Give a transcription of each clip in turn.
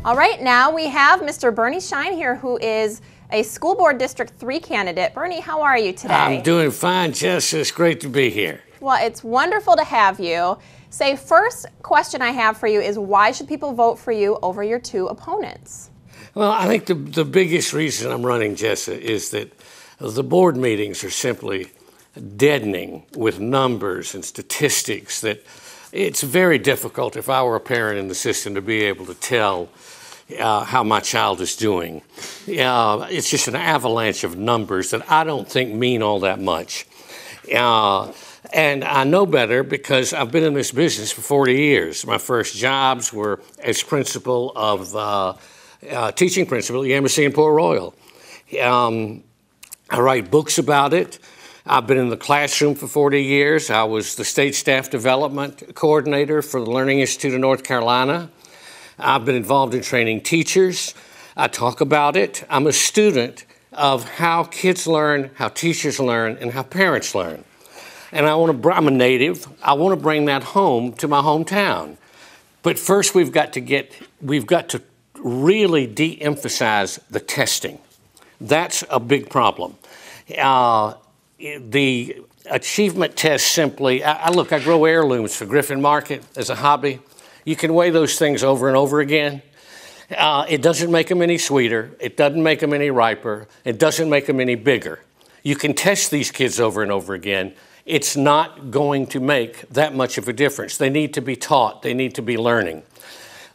All right, now we have Mr. Bernie Schien here, who is a School Board District 3 candidate. Bernie, how are you today? I'm doing fine, Jessa. It's great to be here. Well, it's wonderful to have you. First question I have for you is, why should people vote for you over your two opponents? Well, I think the biggest reason I'm running, Jessa, is that the board meetings are simply deadening with numbers and statistics that it's very difficult, if I were a parent in the system, to be able to tell how my child is doing. It's just an avalanche of numbers that I don't think mean all that much. And I know better because I've been in this business for 40 years. My first jobs were as principal of, teaching principal at Embassy in Port Royal. I write books about it. I've been in the classroom for 40 years. I was the state staff development coordinator for the Learning Institute of North Carolina. I've been involved in training teachers. I talk about it. I'm a student of how kids learn, how teachers learn, and how parents learn. And I'm a native. I want to bring that home to my hometown. But first, we've got to really de-emphasize the testing. That's a big problem. The achievement test simply, I grow heirlooms for Griffin Market as a hobby. You can weigh those things over and over again. It doesn't make them any sweeter. It doesn't make them any riper. It doesn't make them any bigger. You can test these kids over and over again. It's not going to make that much of a difference. They need to be taught. They need to be learning.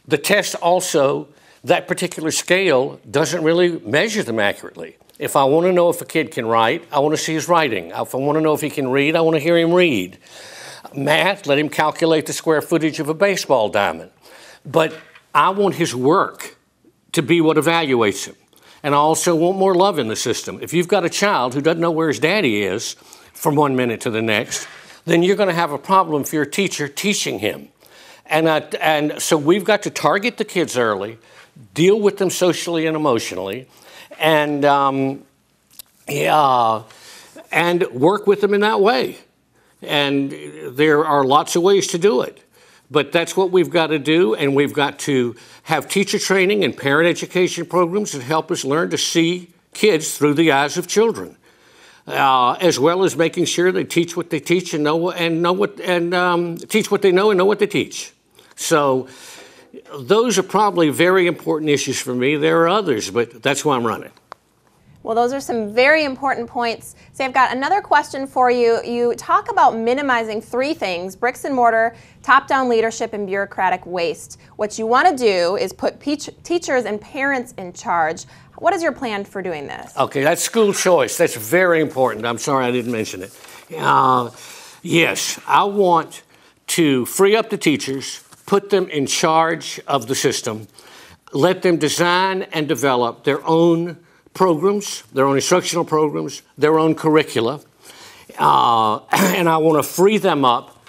The test also, that particular scale doesn't really measure them accurately. If I want to know if a kid can write, I want to see his writing. If I want to know if he can read, I want to hear him read. Math, let him calculate the square footage of a baseball diamond. But I want his work to be what evaluates him. And I also want more love in the system. If you've got a child who doesn't know where his daddy is from one minute to the next, then you're going to have a problem if you're a teacher teaching him. And so we've got to target the kids early, deal with them socially and emotionally, and work with them in that way. And there are lots of ways to do it. But that's what we've got to do, and we've got to have teacher training and parent education programs that help us learn to see kids through the eyes of children, as well as making sure they teach what they teach and teach what they know and know what they teach. So those are probably very important issues for me. There are others, but that's why I'm running. Well, those are some very important points. So I've got another question for you. You talk about minimizing three things: bricks and mortar, top-down leadership, and bureaucratic waste. What you want to do is put teachers and parents in charge. What is your plan for doing this? Okay, that's school choice. That's very important. I'm sorry I didn't mention it. Yes, I want to free up the teachers, put them in charge of the system, let them design and develop their own programs, their own instructional programs, their own curricula, and I want to free them up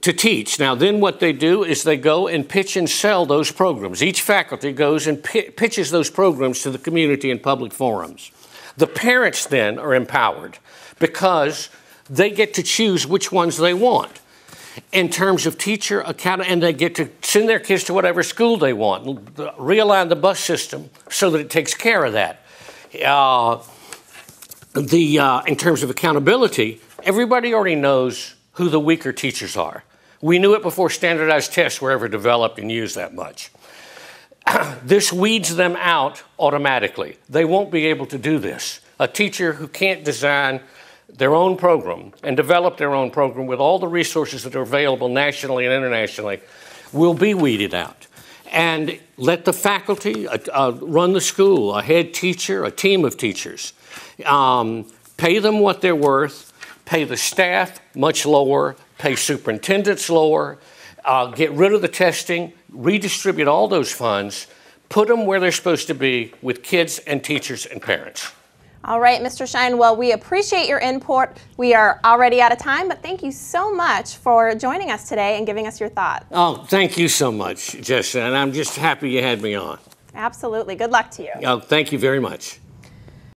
to teach. Now, then what they do is they go and pitch and sell those programs. Each faculty goes and pitches those programs to the community in public forums. The parents then are empowered because they get to choose which ones they want in terms of teacher account, and they get to send their kids to whatever school they want, realign the bus system so that it takes care of that. In terms of accountability, everybody already knows who the weaker teachers are. We knew it before standardized tests were ever developed and used that much. This weeds them out automatically. They won't be able to do this. A teacher who can't design their own program and develop their own program with all the resources that are available nationally and internationally will be weeded out. And let the faculty run the school, a head teacher, a team of teachers. Pay them what they're worth, pay the staff much lower, pay superintendents lower, get rid of the testing, redistribute all those funds, put them where they're supposed to be with kids and teachers and parents. All right, Mr. Schien, well, we appreciate your input. We are already out of time, but thank you so much for joining us today and giving us your thoughts. Oh, thank you so much, Jessa, and I'm just happy you had me on. Absolutely. Good luck to you. Oh, thank you very much.